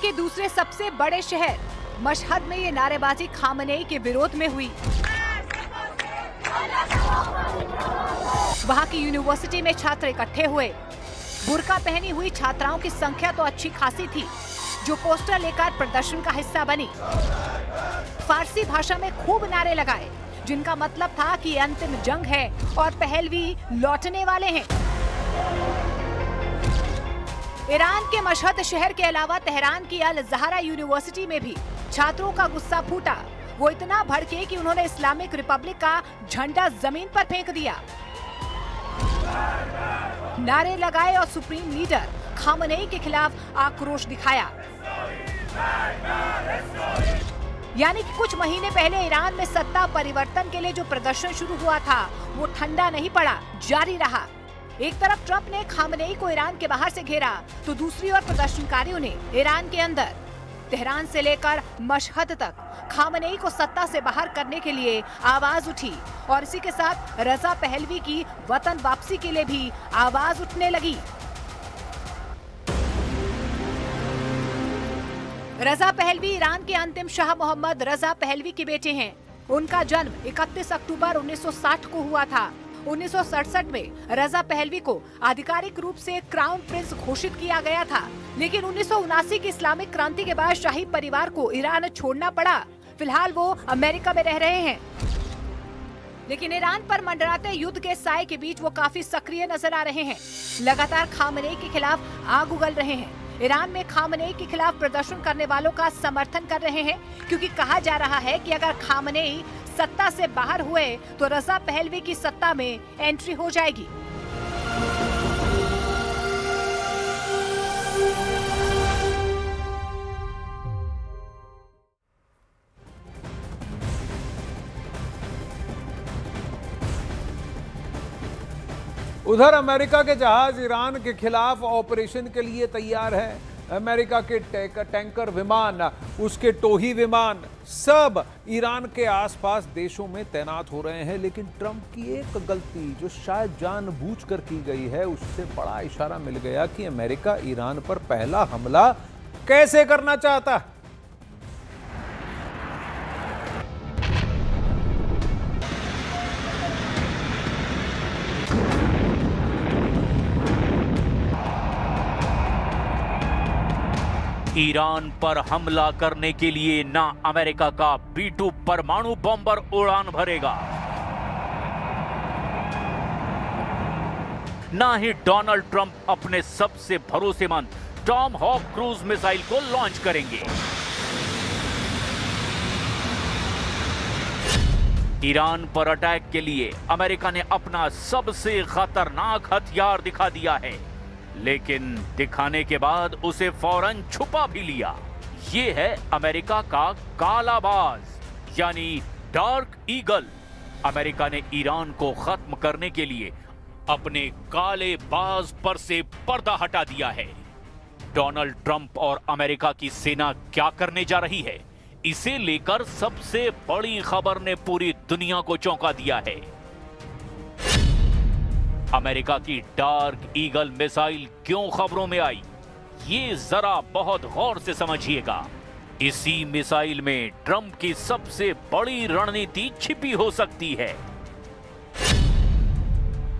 के दूसरे सबसे बड़े शहर मशहद में ये नारेबाजी खामनेई के विरोध में हुई। वहाँ की यूनिवर्सिटी में छात्र इकट्ठे हुए। बुर्का पहनी हुई छात्राओं की संख्या तो अच्छी खासी थी, जो पोस्टर लेकर प्रदर्शन का हिस्सा बनी। फारसी भाषा में खूब नारे लगाए, जिनका मतलब था कि अंतिम जंग है और पहलवी लौटने वाले हैं। ईरान के मशहद शहर के अलावा तेहरान की अल ज़हरा यूनिवर्सिटी में भी छात्रों का गुस्सा फूटा। वो इतना भड़के कि उन्होंने इस्लामिक रिपब्लिक का झंडा जमीन पर फेंक दिया। नारे लगाए और सुप्रीम लीडर खामनेई के खिलाफ आक्रोश दिखाया। यानी कि कुछ महीने पहले ईरान में सत्ता परिवर्तन के लिए जो प्रदर्शन शुरू हुआ था वो ठंडा नहीं पड़ा, जारी रहा। एक तरफ ट्रंप ने खामनेई को ईरान के बाहर से घेरा, तो दूसरी ओर प्रदर्शनकारियों ने ईरान के अंदर तेहरान से लेकर मशहद तक खामनेई को सत्ता से बाहर करने के लिए आवाज उठी। और इसी के साथ रजा पहलवी की वतन वापसी के लिए भी आवाज उठने लगी। रजा पहलवी ईरान के अंतिम शाह मोहम्मद रजा पहलवी के बेटे हैं। उनका जन्म 31 अक्टूबर 1960 को हुआ था। 1967 में रजा पहलवी को आधिकारिक रूप से क्राउन प्रिंस घोषित किया गया था, लेकिन 1979 की इस्लामिक क्रांति के बाद शाही परिवार को ईरान छोड़ना पड़ा। फिलहाल वो अमेरिका में रह रहे हैं, लेकिन ईरान पर मंडराते युद्ध के साए के बीच वो काफी सक्रिय नजर आ रहे हैं। लगातार खामनेई के खिलाफ आग उगल रहे हैं। ईरान में खामनेई के खिलाफ प्रदर्शन करने वालों का समर्थन कर रहे हैं, क्योंकि कहा जा रहा है कि अगर खामनेई सत्ता से बाहर हुए तो रजा पहलवी की सत्ता में एंट्री हो जाएगी। उधर अमेरिका के जहाज ईरान के खिलाफ ऑपरेशन के लिए तैयार है। अमेरिका के टैंकर विमान, उसके टोही विमान सब ईरान के आसपास देशों में तैनात हो रहे हैं। लेकिन ट्रंप की एक गलती जो शायद जानबूझकर की गई है, उससे बड़ा इशारा मिल गया कि अमेरिका ईरान पर पहला हमला कैसे करना चाहता है। ईरान पर हमला करने के लिए ना अमेरिका का B-2 परमाणु बॉम्बर उड़ान भरेगा, ना ही डोनाल्ड ट्रंप अपने सबसे भरोसेमंद टॉमहॉक क्रूज मिसाइल को लॉन्च करेंगे। ईरान पर अटैक के लिए अमेरिका ने अपना सबसे खतरनाक हथियार दिखा दिया है, लेकिन दिखाने के बाद उसे फौरन छुपा भी लिया। ये है अमेरिका का काला बाज, यानी डार्क ईगल। अमेरिका ने ईरान को खत्म करने के लिए अपने काले बाज पर से पर्दा हटा दिया है। डोनाल्ड ट्रंप और अमेरिका की सेना क्या करने जा रही है, इसे लेकर सबसे बड़ी खबर ने पूरी दुनिया को चौंका दिया है। अमेरिका की डार्क ईगल मिसाइल क्यों खबरों में आई, ये जरा बहुत गौर से समझिएगा। इसी मिसाइल में ट्रंप की सबसे बड़ी रणनीति छिपी हो सकती है।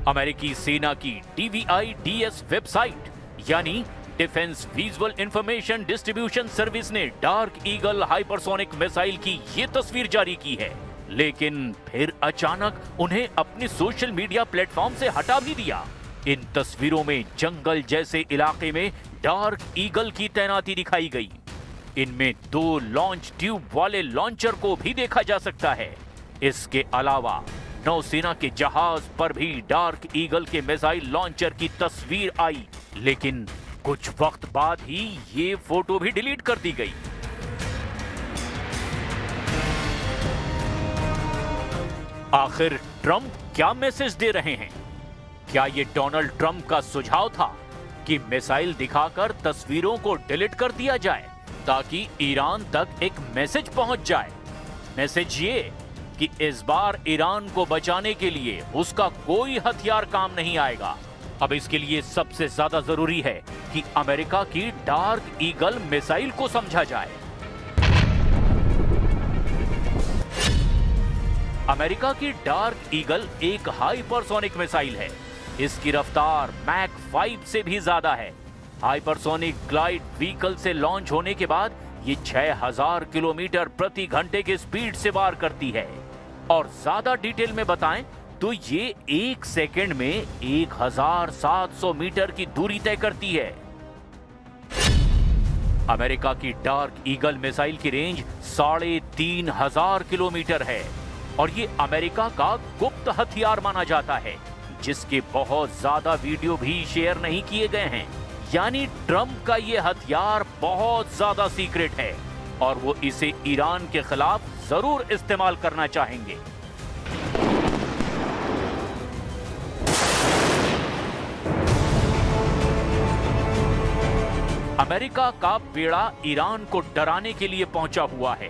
अमेरिकी सेना की DVIDS वेबसाइट यानी defence visual information distribution service ने डार्क ईगल हाइपरसोनिक मिसाइल की ये तस्वीर जारी की है, लेकिन फिर अचानक उन्हें अपनी सोशल मीडिया प्लेटफॉर्म से हटा भी दिया। इन तस्वीरों में जंगल जैसे इलाके में डार्क ईगल की तैनाती दिखाई गई। इनमें 2 लॉन्च ट्यूब वाले लॉन्चर को भी देखा जा सकता है। इसके अलावा नौसेना के जहाज पर भी डार्क ईगल के मिसाइल लॉन्चर की तस्वीर आई, लेकिन कुछ वक्त बाद ही ये फोटो भी डिलीट कर दी गई। आखिर ट्रंप क्या मैसेज दे रहे हैं? क्या ये डोनाल्ड ट्रंप का सुझाव था कि मिसाइल दिखाकर तस्वीरों को डिलीट कर दिया जाए ताकि ईरान तक एक मैसेज पहुंच जाए? मैसेज ये कि इस बार ईरान को बचाने के लिए उसका कोई हथियार काम नहीं आएगा। अब इसके लिए सबसे ज्यादा जरूरी है कि अमेरिका की डार्क ईगल मिसाइल को समझा जाए। अमेरिका की डार्क ईगल एक हाइपरसोनिक मिसाइल है। इसकी रफ्तार मैक 5 से भी ज्यादा है। हाइपरसोनिक ग्लाइड व्हीकल से लॉन्च होने के बाद ये 6000 किलोमीटर प्रति घंटे की स्पीड से वार करती है। और ज्यादा डिटेल में बताएं तो ये 1 सेकंड में 1700 मीटर की दूरी तय करती है। अमेरिका की डार्क ईगल मिसाइल की रेंज 3500 किलोमीटर है और ये अमेरिका का गुप्त हथियार माना जाता है, जिसके बहुत ज्यादा वीडियो भी शेयर नहीं किए गए हैं। यानी ट्रंप का ये हथियार बहुत ज्यादा सीक्रेट है और वो इसे ईरान के खिलाफ जरूर इस्तेमाल करना चाहेंगे। अमेरिका का बेड़ा ईरान को डराने के लिए पहुंचा हुआ है।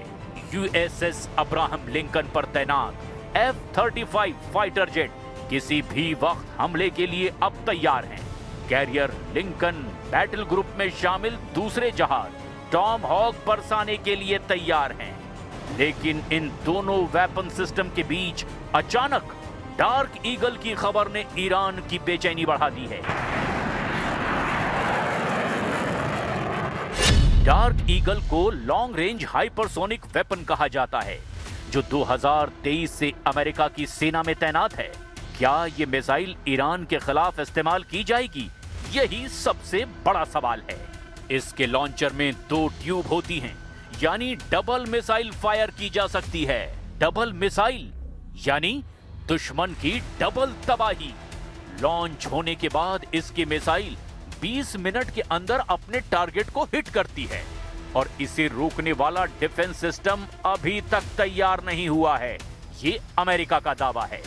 यूएसएस अब्राहम लिंकन पर तैनात F-35 फाइटर जेट किसी भी वक्त हमले के लिए अब तैयार हैं। कैरियर लिंकन बैटल ग्रुप में शामिल दूसरे जहाज टॉम हॉक बरसाने के लिए तैयार हैं। लेकिन इन दोनों वेपन सिस्टम के बीच अचानक डार्क ईगल की खबर ने ईरान की बेचैनी बढ़ा दी है। डार्क ईगल को लॉन्ग रेंज हाइपरसोनिक वेपन कहा जाता है, जो 2023 से अमेरिका की सेना में तैनात है। क्या ये मिसाइल ईरान के खिलाफ इस्तेमाल की जाएगी? यही सबसे बड़ा सवाल है। इसके लॉन्चर में 2 ट्यूब होती हैं, यानी डबल मिसाइल फायर की जा सकती है। डबल मिसाइल यानी दुश्मन की डबल तबाही। लॉन्च होने के बाद इसकी मिसाइल 20 मिनट के अंदर अपने टारगेट को हिट करती है और इसे रोकने वाला डिफेंस सिस्टम अभी तक तैयार नहीं हुआ है। ये अमेरिका का दावा है।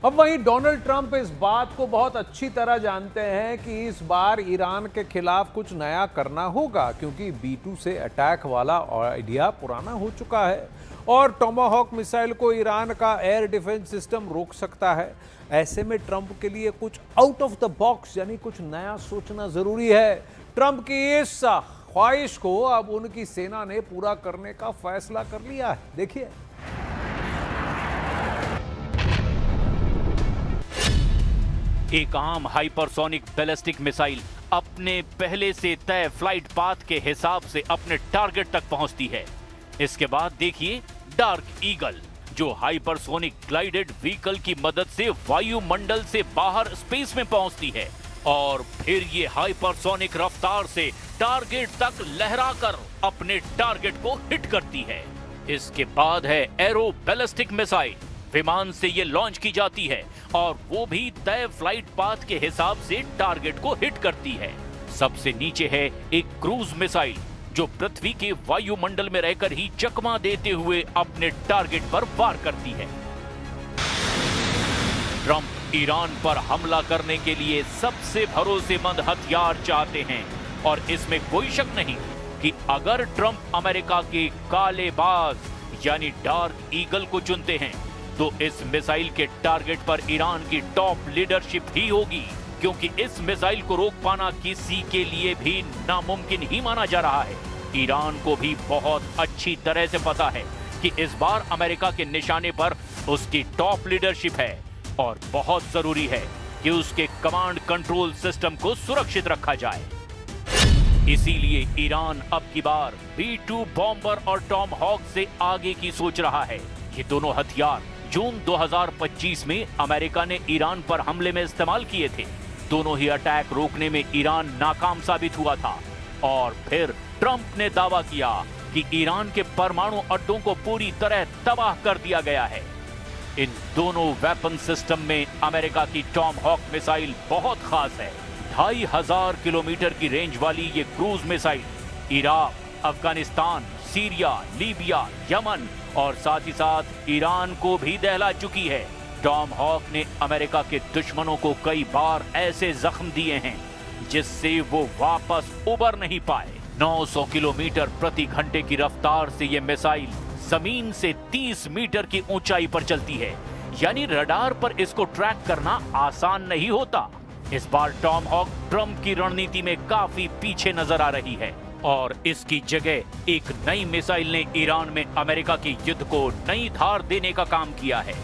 अब वहीं डोनाल्ड ट्रंप इस बात को बहुत अच्छी तरह जानते हैं कि इस बार ईरान के खिलाफ कुछ नया करना होगा, क्योंकि B-2 से अटैक वाला आइडिया पुराना हो चुका है और टोमाहॉक मिसाइल को ईरान का एयर डिफेंस सिस्टम रोक सकता है। ऐसे में ट्रंप के लिए कुछ आउट ऑफ द बॉक्स यानी कुछ नया सोचना जरूरी है। ट्रंप की इस ख्वाहिश को अब उनकी सेना ने पूरा करने का फैसला कर लिया है। देखिए, एक आम हाइपरसोनिक बैलिस्टिक मिसाइल अपने पहले से तय फ्लाइट पाथ के हिसाब से अपने टारगेट तक पहुंचती है। इसके बाद देखिए डार्क ईगल, जो हाइपरसोनिक ग्लाइडेड व्हीकल की मदद से वायुमंडल से बाहर स्पेस में पहुंचती है और फिर ये हाइपरसोनिक रफ्तार से टारगेट तक लहराकर अपने टारगेट को हिट करती है। इसके बाद है एरो बैलिस्टिक मिसाइल। विमान से ये लॉन्च की जाती है और वो भी तय फ्लाइट पाथ के हिसाब से टारगेट को हिट करती है। सबसे नीचे है एक क्रूज मिसाइल, जो पृथ्वी के वायुमंडल में रहकर ही चकमा देते हुए अपने टारगेट पर वार करती है। ट्रंप ईरान पर हमला करने के लिए सबसे भरोसेमंद हथियार चाहते हैं और इसमें कोई शक नहीं कि अगर ट्रंप अमेरिका के काले बाज यानी डार्क ईगल को चुनते हैं तो इस मिसाइल के टारगेट पर ईरान की टॉप लीडरशिप ही होगी, क्योंकि इस मिसाइल को रोक पाना किसी के लिए भी नामुमकिन ही माना जा रहा है। ईरान को भी बहुत अच्छी तरह से पता है कि इस बार अमेरिका के निशाने पर उसकी टॉप लीडरशिप है और बहुत जरूरी है कि उसके कमांड कंट्रोल सिस्टम को सुरक्षित रखा जाए। इसीलिए ईरान अब की बार B-2 बॉम्बर और टॉम हॉक से आगे की सोच रहा है। ये दोनों हथियार जून 2025 में अमेरिका ने ईरान पर हमले में इस्तेमाल किए थे। दोनों ही अटैक रोकने में ईरान नाकाम साबित हुआ था और फिर ट्रंप ने दावा किया कि ईरान के परमाणु अड्डों को पूरी तरह तबाह कर दिया गया है। इन दोनों वेपन सिस्टम में अमेरिका की टॉम हॉक मिसाइल बहुत खास है। 2500 किलोमीटर की रेंज वाली ये cruise missile Iraq, Afghanistan, Syria, Libya, Yemen और साथ ही साथ ईरान को भी दहला चुकी है। टॉम हॉक ने अमेरिका के दुश्मनों को कई बार ऐसे जख्म दिए हैं जिससे वो वापस उबर नहीं पाए। 900 किलोमीटर प्रति घंटे की रफ्तार से ये मिसाइल जमीन से 30 मीटर की ऊंचाई पर चलती है, यानी रडार पर इसको ट्रैक करना आसान नहीं होता। इस बार टॉमहॉक ट्रंप की रणनीति में काफी पीछे नजर आ रही है और इसकी जगह एक नई मिसाइल ने ईरान में अमेरिका की युद्ध को नई धार देने का काम किया है।